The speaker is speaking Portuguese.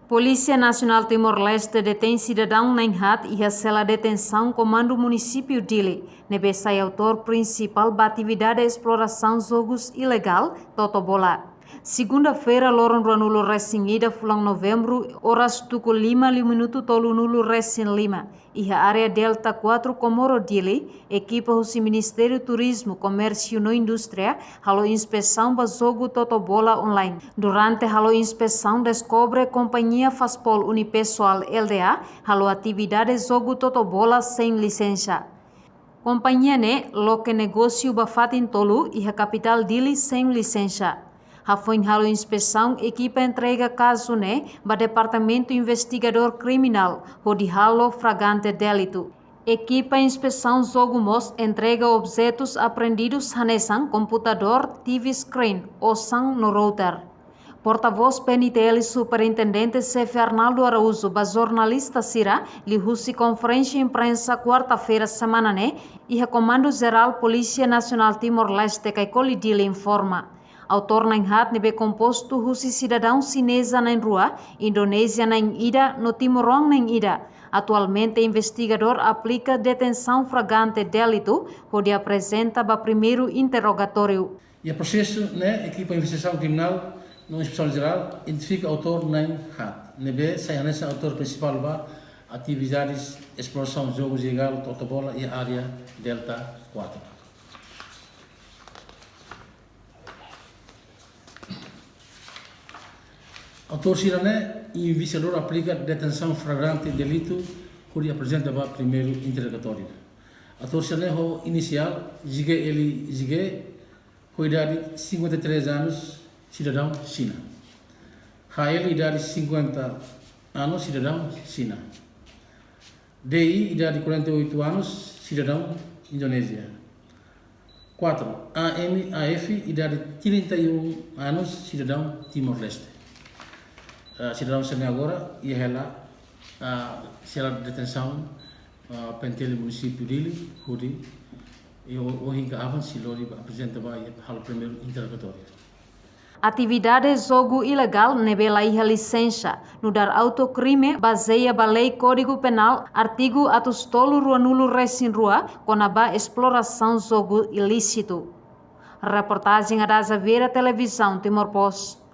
Polícia Nacional Timor-Leste detém cidadão Nenhat e a cela de detenção comando município Dili. Nebe sai autor principal da atividade de exploração jogos ilegal, Totobola. Segunda-feira, loron nulo recém-ida, fulang novembro, horas tuku 5 tolu nulo recém-lima. E a área Delta 4 Comoro Dili, equipa o Ministério Turismo, Comércio e Indústria, halo inspeção do jogo Totobola online. Durante halo inspeção, descobre companhia Faspol Unipessoal LDA, halo atividade jogo Totobola sem licença. Companhia ne, lo que negócio bafatin tolu e a capital Dili sem licença. Foi halo inspeção, equipa entrega caso né, ba Departamento Investigador Criminal, de halo fragante delito. Equipa inspeção jogo mos entrega objetos apreendidos hanesan computador, TV screen, ou sang no router. Porta-voz PNTL Superintendente C.F. Arnaldo Araújo, ba jornalista Sira, li husi conferência imprensa quarta-feira semana né, e a Comando Geral Polícia Nacional Timor-Leste Kaikoli Dili informa. Autor Nenhat nebe composto husi cidadão chinesa na rua, Indonésia na ida, no Timorong na ida. Atualmente, investigador aplica detenção flagrante delito, onde apresenta o primeiro interrogatório. E o processo, né, equipa de investigação criminal, no Inspeção Geral, identifica o autor Nenhat. Nebe sai nessa autor principal ba atividades exploração jogos ilegal, Totobola e área Delta 4. Autor Sirane e investigador aplica detenção flagrante delito que apresenta o primeiro interrogatório. Autor Sirane inicial, Zige, com idade de 53 anos, cidadão China. Ele, idade de 50 anos, cidadão China. DI, idade de 48 anos, cidadão Indonésia. 4. AF, idade de 31 anos, cidadão Timor-Leste. Cidadão Sene agora e ela será de detenção pentele município dele, onde o hingga avanço lori apresenta o primeiro interrogatório. Atividade jogo ilegal nebela iha licença, no dar autocrime baseia ba lei Código Penal, artigo atus tolu rua nulo resin rua, conaba exploração jogo ilícito. Reportagem Arasa Vera Televisão Timor Post.